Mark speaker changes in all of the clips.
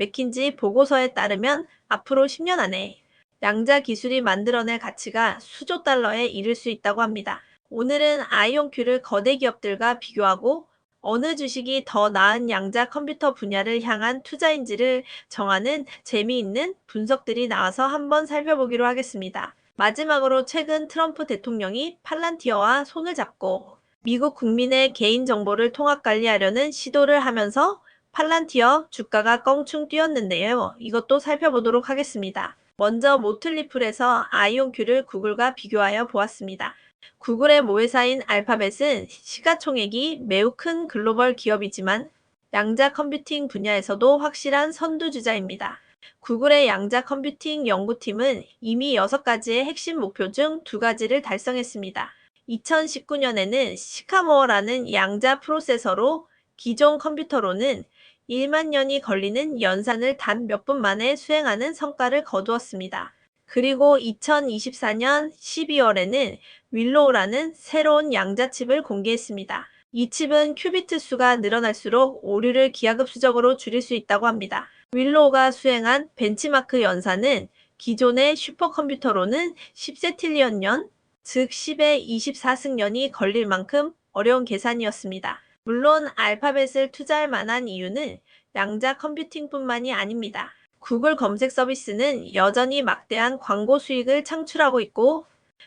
Speaker 1: 맥킨지 보고서에 따르면 앞으로 10년 안에 양자 기술이 만들어낼 가치가 수조 달러에 이를 수 있다고 합니다. 오늘은 아이온큐를 거대 기업들과 비교하고 어느 주식이 더 나은 양자 컴퓨터 분야를 향한 투자인지를 정하는 재미있는 분석들이 나와서 한번 살펴보기로 하겠습니다. 마지막으로 최근 트럼프 대통령이 팔란티어와 손을 잡고 미국 국민의 개인정보를 통합관리하려는 시도를 하면서 팔란티어 주가가 껑충 뛰었는데요. 이것도 살펴보도록 하겠습니다. 먼저 모틀리플에서 아이온큐를 구글과 비교하여 보았습니다. 구글의 모회사인 알파벳은 시가총액이 매우 큰 글로벌 기업이지만 양자 컴퓨팅 분야에서도 확실한 선두주자입니다. 구글의 양자 컴퓨팅 연구팀은 이미 6가지의 핵심 목표 중 2가지를 달성했습니다. 2019년에는 시카모어라는 양자 프로세서로 기존 컴퓨터로는 1만 년이 걸리는 연산을 단 몇 분 만에 수행하는 성과를 거두었습니다. 그리고 2024년 12월에는 윌로우라는 새로운 양자칩을 공개했습니다. 이 칩은 큐비트 수가 늘어날수록 오류를 기하급수적으로 줄일 수 있다고 합니다. 윌로우가 수행한 벤치마크 연산은 기존의 슈퍼컴퓨터로는 10세틸리언 년, 즉 10의 24승년이 걸릴 만큼 어려운 계산이었습니다. 물론 알파벳을 투자할 만한 이유는 양자 컴퓨팅뿐만이 아닙니다. 구글 검색 서비스는 여전히 막대한 광고 수익을 창출하고 있고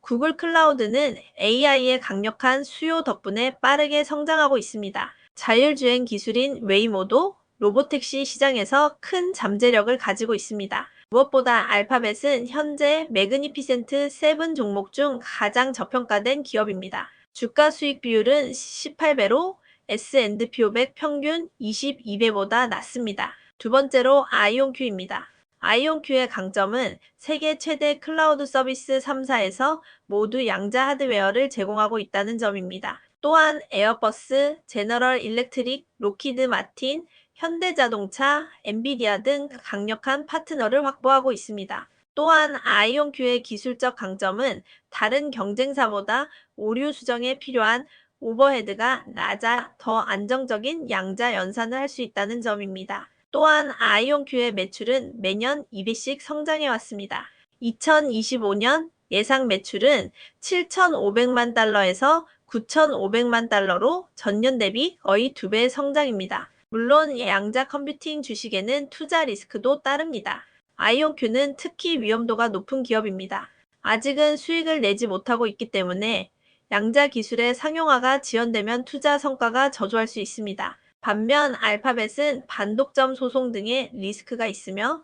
Speaker 1: 구글 클라우드는 AI의 강력한 수요 덕분에 빠르게 성장하고 있습니다. 자율주행 기술인 웨이모도 로보택시 시장에서 큰 잠재력을 가지고 있습니다. 무엇보다 알파벳은 현재 매그니피센트 7 종목 중 가장 저평가된 기업입니다. 주가 수익 비율은 18배로 S&P 500 평균 22배보다 낮습니다. 두 번째로 아이온큐입니다. 아이온큐의 강점은 세계 최대 클라우드 서비스 3사에서 모두 양자 하드웨어를 제공하고 있다는 점입니다. 또한 에어버스, 제너럴 일렉트릭, 로키드 마틴, 현대자동차, 엔비디아 등 강력한 파트너를 확보하고 있습니다. 또한 아이온큐의 기술적 강점은 다른 경쟁사보다 오류 수정에 필요한 오버헤드가 낮아 더 안정적인 양자 연산을 할 수 있다는 점입니다. 또한 아이온큐의 매출은 매년 2배씩 성장해 왔습니다. 2025년 예상 매출은 7,500만 달러에서 9,500만 달러로 전년 대비 거의 2배 성장입니다. 물론 양자 컴퓨팅 주식에는 투자 리스크도 따릅니다. 아이온큐는 특히 위험도가 높은 기업입니다. 아직은 수익을 내지 못하고 있기 때문에 양자 기술의 상용화가 지연되면 투자 성과가 저조할 수 있습니다. 반면 알파벳은 반독점 소송 등의 리스크가 있으며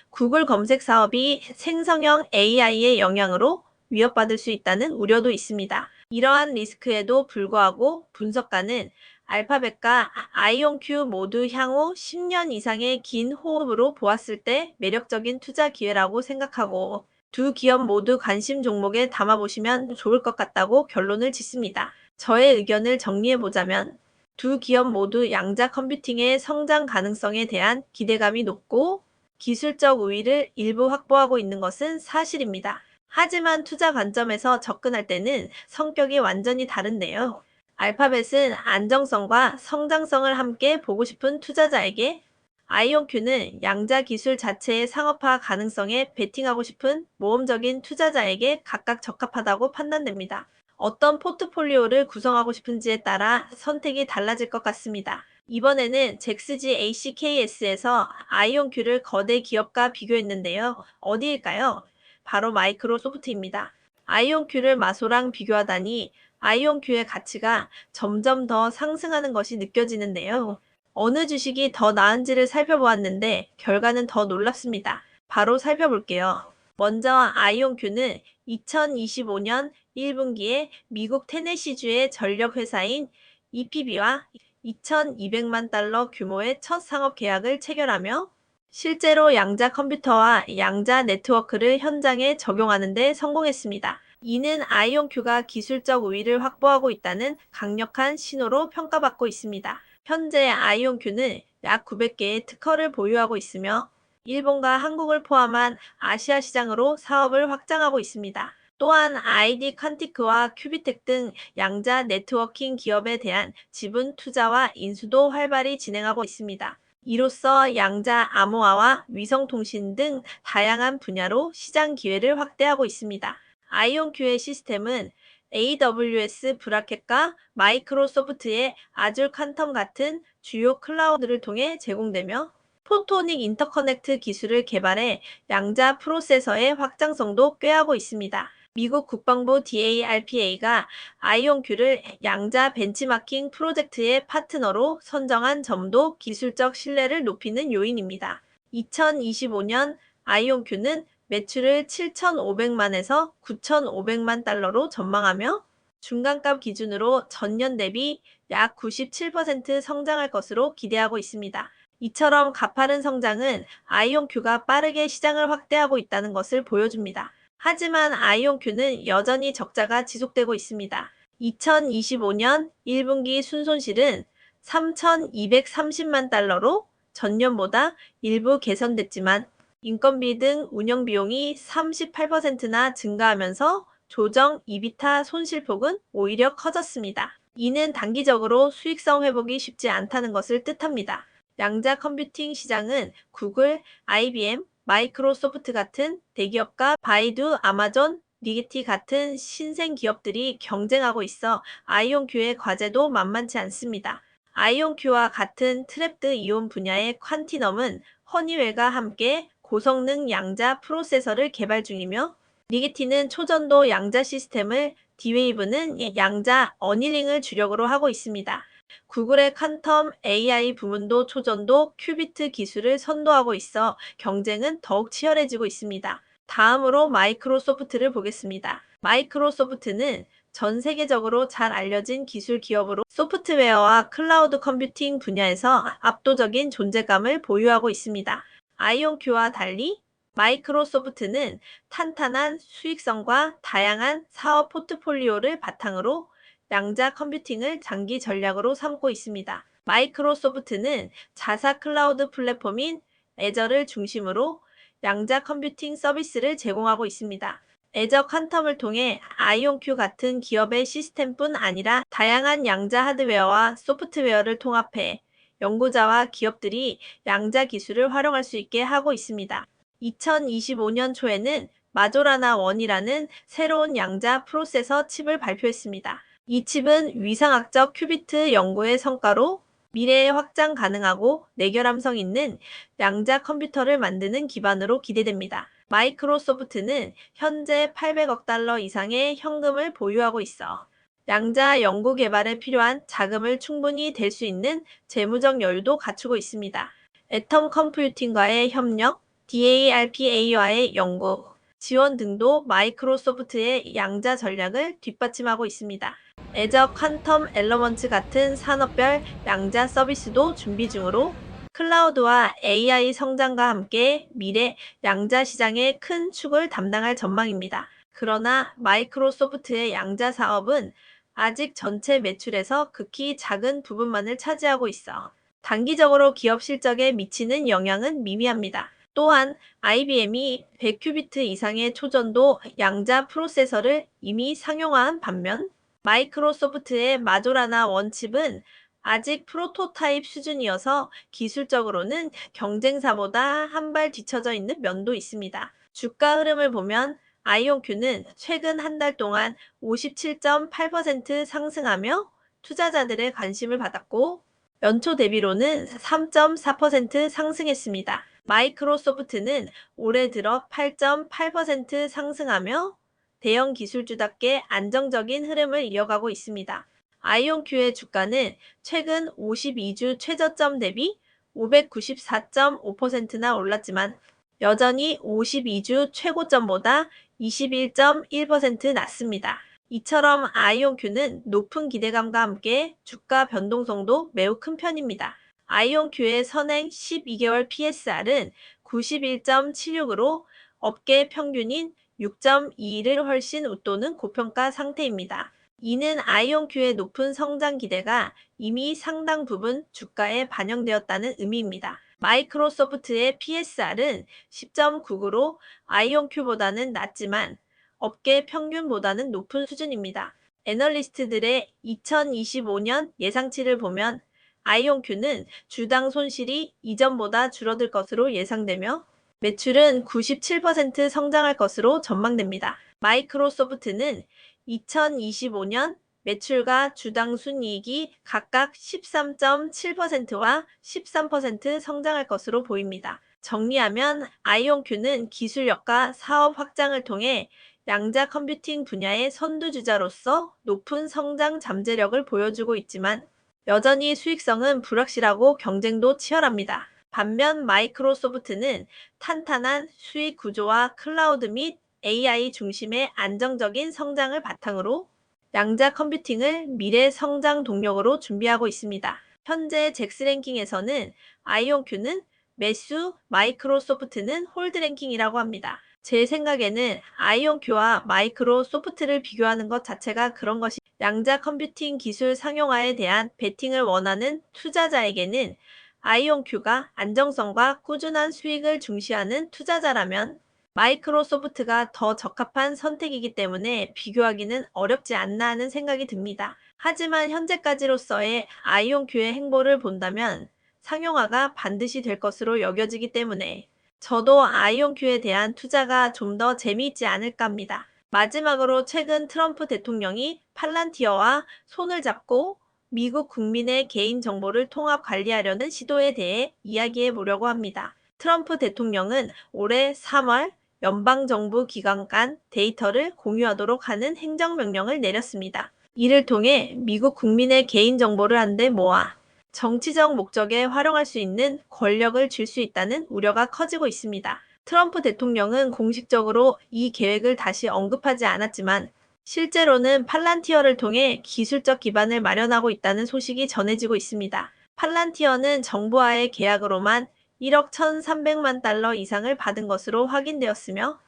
Speaker 1: 구글 검색 사업이 생성형 AI의 영향으로 위협받을 수 있다는 우려도 있습니다. 이러한 리스크에도 불구하고 분석가는 알파벳과 아이온큐 모두 향후 10년 이상의 긴 호흡으로 보았을 때 매력적인 투자 기회라고 생각하고 두 기업 모두 관심 종목에 담아보시면 좋을 것 같다고 결론을 짓습니다. 저의 의견을 정리해보자면 두 기업 모두 양자 컴퓨팅의 성장 가능성에 대한 기대감이 높고 기술적 우위를 일부 확보하고 있는 것은 사실입니다. 하지만 투자 관점에서 접근할 때는 성격이 완전히 다른데요. 알파벳은 안정성과 성장성을 함께 보고 싶은 투자자에게, 아이온큐는 양자 기술 자체의 상업화 가능성에 베팅하고 싶은 모험적인 투자자에게 각각 적합하다고 판단됩니다. 어떤 포트폴리오를 구성하고 싶은지에 따라 선택이 달라질 것 같습니다. 이번에는 잭스지 ACKS에서 아이온큐를 거대 기업과 비교했는데요. 어디일까요? 바로 마이크로소프트입니다. 아이온큐를 마소랑 비교하다니 아이온큐의 가치가 점점 더 상승하는 것이 느껴지는데요. 어느 주식이 더 나은지를 살펴보았는데 결과는 더 놀랍습니다. 바로 살펴볼게요. 먼저 아이온큐는 2025년 1분기에 미국 테네시주의 전력회사인 EPB와 2,200만 달러 규모의 첫 상업 계약을 체결하며 실제로 양자 컴퓨터와 양자 네트워크를 현장에 적용하는 데 성공했습니다. 이는 아이온큐가 기술적 우위를 확보하고 있다는 강력한 신호로 평가받고 있습니다. 현재 아이온큐는 약 900개의 특허를 보유하고 있으며 일본과 한국을 포함한 아시아 시장으로 사업을 확장하고 있습니다. 또한 아이디 퀀티크와 큐비텍 등 양자 네트워킹 기업에 대한 지분 투자와 인수도 활발히 진행하고 있습니다. 이로써 양자 암호화와 위성통신 등 다양한 분야로 시장 기회를 확대하고 있습니다. 아이온큐의 시스템은 AWS 브라켓과 마이크로소프트의 아줄 퀀텀 같은 주요 클라우드를 통해 제공되며 포토닉 인터커넥트 기술을 개발해 양자 프로세서의 확장성도 꾀하고 있습니다. 미국 국방부 DARPA가 아이온큐를 양자 벤치마킹 프로젝트의 파트너로 선정한 점도 기술적 신뢰를 높이는 요인입니다. 2025년 아이온큐는 매출을 7,500만에서 9,500만 달러로 전망하며 중간값 기준으로 전년 대비 약 97% 성장할 것으로 기대하고 있습니다. 이처럼 가파른 성장은 아이온큐가 빠르게 시장을 확대하고 있다는 것을 보여줍니다. 하지만 아이온큐는 여전히 적자가 지속되고 있습니다. 2025년 1분기 순손실은 3,230만 달러로 전년보다 일부 개선됐지만 인건비 등 운영 비용이 38%나 증가하면서 조정 이비타 손실폭은 오히려 커졌습니다. 이는 단기적으로 수익성 회복이 쉽지 않다는 것을 뜻합니다. 양자 컴퓨팅 시장은 구글, IBM, 마이크로소프트 같은 대기업과 바이두, 아마존, 리게티 같은 신생 기업들이 경쟁하고 있어 아이온큐의 과제도 만만치 않습니다. 아이온큐와 같은 트랩드 이온 분야의 퀀티넘은 허니웰과 함께 고성능 양자 프로세서를 개발 중이며 리게티는 초전도 양자 시스템을 디웨이브는 양자 어니링을 주력으로 하고 있습니다. 구글의 퀀텀 AI 부문도 초전도 큐비트 기술을 선도하고 있어 경쟁은 더욱 치열해지고 있습니다. 다음으로 마이크로소프트를 보겠습니다. 마이크로소프트는 전 세계적으로 잘 알려진 기술 기업으로 소프트웨어와 클라우드 컴퓨팅 분야에서 압도적인 존재감을 보유하고 있습니다. 아이온큐와 달리 마이크로소프트는 탄탄한 수익성과 다양한 사업 포트폴리오를 바탕으로 양자 컴퓨팅을 장기 전략으로 삼고 있습니다. 마이크로소프트는 자사 클라우드 플랫폼인 애저를 중심으로 양자 컴퓨팅 서비스를 제공하고 있습니다. 애저 퀀텀을 통해 아이온큐 같은 기업의 시스템뿐 아니라 다양한 양자 하드웨어와 소프트웨어를 통합해 연구자와 기업들이 양자 기술을 활용할 수 있게 하고 있습니다. 2025년 초에는 마조라나 1이라는 새로운 양자 프로세서 칩을 발표했습니다. 이 칩은 위상학적 큐비트 연구의 성과로 미래에 확장 가능하고 내결함성 있는 양자 컴퓨터를 만드는 기반으로 기대됩니다. 마이크로소프트는 현재 800억 달러 이상의 현금을 보유하고 있어 양자 연구 개발에 필요한 자금을 충분히 댈 수 있는 재무적 여유도 갖추고 있습니다. 애텀 컴퓨팅과의 협력, DARPA와의 연구, 지원 등도 마이크로소프트의 양자 전략을 뒷받침하고 있습니다. 애저 퀀텀 엘러먼츠 같은 산업별 양자 서비스도 준비 중으로 클라우드와 AI 성장과 함께 미래 양자 시장의 큰 축을 담당할 전망입니다. 그러나 마이크로소프트의 양자 사업은 아직 전체 매출에서 극히 작은 부분만을 차지하고 있어 단기적으로 기업 실적에 미치는 영향은 미미합니다. 또한 IBM이 100큐비트 이상의 초전도 양자 프로세서를 이미 상용화한 반면 마이크로소프트의 마조라나 원칩은 아직 프로토타입 수준이어서 기술적으로는 경쟁사보다 한 발 뒤처져 있는 면도 있습니다. 주가 흐름을 보면 아이온큐는 최근 한 달 동안 57.8% 상승하며 투자자들의 관심을 받았고 연초 대비로는 3.4% 상승했습니다. 마이크로소프트는 올해 들어 8.8% 상승하며 대형 기술주답게 안정적인 흐름을 이어가고 있습니다. 아이온큐의 주가는 최근 52주 최저점 대비 594.5%나 올랐지만 여전히 52주 최고점보다 21.1% 낮습니다. 이처럼 아이온큐는 높은 기대감과 함께 주가 변동성도 매우 큰 편입니다. 아이온큐의 선행 12개월 PSR은 91.76으로 업계 평균인 6.21을 훨씬 웃도는 고평가 상태입니다. 이는 아이온큐의 높은 성장 기대가 이미 상당 부분 주가에 반영되었다는 의미입니다. 마이크로소프트의 PSR은 10.99로 아이온큐보다는 낮지만 업계 평균보다는 높은 수준입니다. 애널리스트들의 2025년 예상치를 보면 아이온큐는 주당 손실이 이전보다 줄어들 것으로 예상되며 매출은 97% 성장할 것으로 전망됩니다. 마이크로소프트는 2025년 매출과 주당 순이익이 각각 13.7%와 13% 성장할 것으로 보입니다. 정리하면 아이온큐는 기술력과 사업 확장을 통해 양자 컴퓨팅 분야의 선두주자로서 높은 성장 잠재력을 보여주고 있지만 여전히 수익성은 불확실하고 경쟁도 치열합니다. 반면 마이크로소프트는 탄탄한 수익 구조와 클라우드 및 AI 중심의 안정적인 성장을 바탕으로 양자 컴퓨팅을 미래 성장 동력으로 준비하고 있습니다. 현재 잭스 랭킹에서는 아이온큐는 매수, 마이크로소프트는 홀드 랭킹이라고 합니다. 제 생각에는 아이온큐와 마이크로소프트를 비교하는 것 자체가 그런 것이 양자 컴퓨팅 기술 상용화에 대한 베팅을 원하는 투자자에게는 아이온큐가 안정성과 꾸준한 수익을 중시하는 투자자라면 마이크로소프트가 더 적합한 선택이기 때문에 비교하기는 어렵지 않나 하는 생각이 듭니다. 하지만 현재까지로서의 아이온큐의 행보를 본다면 상용화가 반드시 될 것으로 여겨지기 때문에 저도 아이온큐에 대한 투자가 좀 더 재미있지 않을까 합니다. 마지막으로 최근 트럼프 대통령이 팔란티어와 손을 잡고 미국 국민의 개인정보를 통합 관리하려는 시도에 대해 이야기해 보려고 합니다. 트럼프 대통령은 올해 3월 연방정부 기관 간 데이터를 공유하도록 하는 행정명령을 내렸습니다. 이를 통해 미국 국민의 개인정보를 한데 모아 정치적 목적에 활용할 수 있는 권력을 줄 수 있다는 우려가 커지고 있습니다. 트럼프 대통령은 공식적으로 이 계획을 다시 언급하지 않았지만 실제로는 팔란티어를 통해 기술적 기반을 마련하고 있다는 소식이 전해지고 있습니다. 팔란티어는 정부와의 계약으로만 1억 1,300만 달러 이상을 받은 것으로 확인되었으며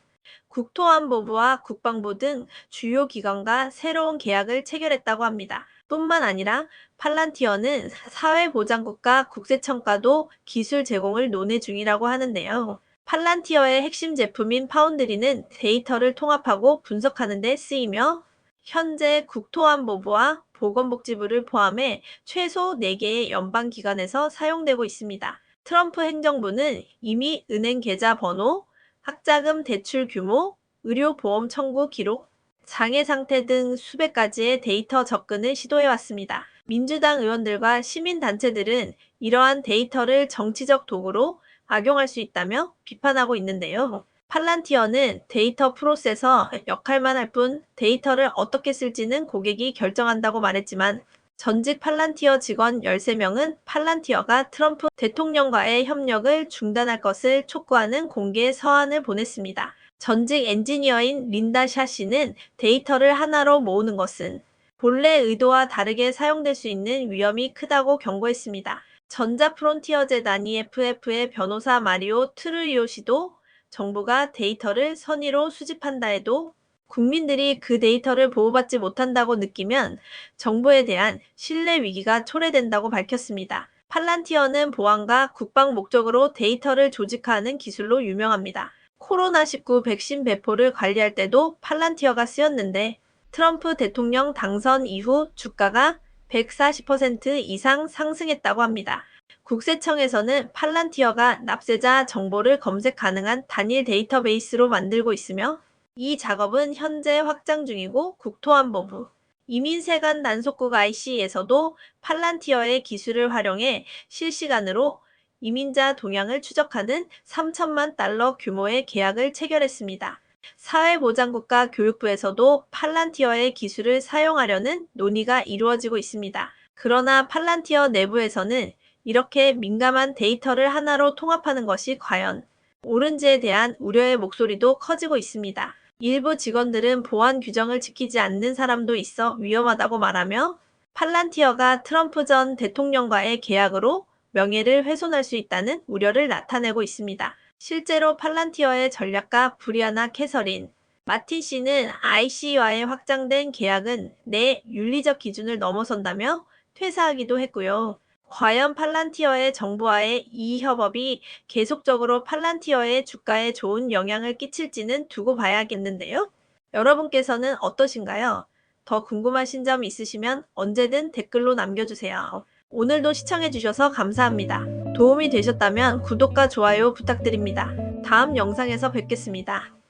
Speaker 1: 국토안보부와 국방부 등 주요 기관과 새로운 계약을 체결했다고 합니다. 뿐만 아니라 팔란티어는 사회보장국가 국세청과도 기술 제공을 논의 중이라고 하는데요. 팔란티어의 핵심 제품인 파운드리는 데이터를 통합하고 분석하는 데 쓰이며 현재 국토안보부와 보건복지부를 포함해 최소 4개의 연방기관에서 사용되고 있습니다. 트럼프 행정부는 이미 은행 계좌 번호, 학자금 대출 규모, 의료보험 청구 기록, 장애 상태 등 수백 가지의 데이터 접근을 시도해왔습니다. 민주당 의원들과 시민단체들은 이러한 데이터를 정치적 도구로 악용할 수 있다며 비판하고 있는데요. 팔란티어는 데이터 프로세서 역할만 할 뿐 데이터를 어떻게 쓸지는 고객이 결정한다고 말했지만 전직 팔란티어 직원 13명은 팔란티어가 트럼프 대통령과의 협력을 중단할 것을 촉구하는 공개 서한을 보냈습니다. 전직 엔지니어인 린다 샤 씨는 데이터를 하나로 모으는 것은 본래 의도와 다르게 사용될 수 있는 위험이 크다고 경고했습니다. 전자프론티어 재단 EFF의 변호사 마리오 트루이오 씨도 정부가 데이터를 선의로 수집한다 해도 국민들이 그 데이터를 보호받지 못한다고 느끼면 정부에 대한 신뢰 위기가 초래된다고 밝혔습니다. 팔란티어는 보안과 국방 목적으로 데이터를 조직화하는 기술로 유명합니다. 코로나19 백신 배포를 관리할 때도 팔란티어가 쓰였는데 트럼프 대통령 당선 이후 주가가 140% 이상 상승했다고 합니다. 국세청에서는 팔란티어가 납세자 정보를 검색 가능한 단일 데이터베이스로 만들고 있으며 이 작업은 현재 확장 중이고 국토안보부, 이민세관 단속국 IC에서도 팔란티어의 기술을 활용해 실시간으로 이민자 동향을 추적하는 3천만 달러 규모의 계약을 체결했습니다. 사회보장국가 교육부에서도 팔란티어의 기술을 사용하려는 논의가 이루어지고 있습니다. 그러나 팔란티어 내부에서는 이렇게 민감한 데이터를 하나로 통합하는 것이 과연 옳은지에 대한 우려의 목소리도 커지고 있습니다. 일부 직원들은 보안 규정을 지키지 않는 사람도 있어 위험하다고 말하며 팔란티어가 트럼프 전 대통령과의 계약으로 명예를 훼손할 수 있다는 우려를 나타내고 있습니다. 실제로 팔란티어의 전략가 브리아나 캐서린 마틴 씨는 IC와의 확장된 계약은 내 윤리적 기준을 넘어선다며 퇴사하기도 했고요. 과연 팔란티어의 정부와의 이 협업이 계속적으로 팔란티어의 주가에 좋은 영향을 끼칠지는 두고 봐야겠는데요. 여러분께서는 어떠신가요? 더 궁금하신 점 있으시면 언제든 댓글로 남겨주세요. 오늘도 시청해주셔서 감사합니다. 도움이 되셨다면 구독과 좋아요 부탁드립니다. 다음 영상에서 뵙겠습니다.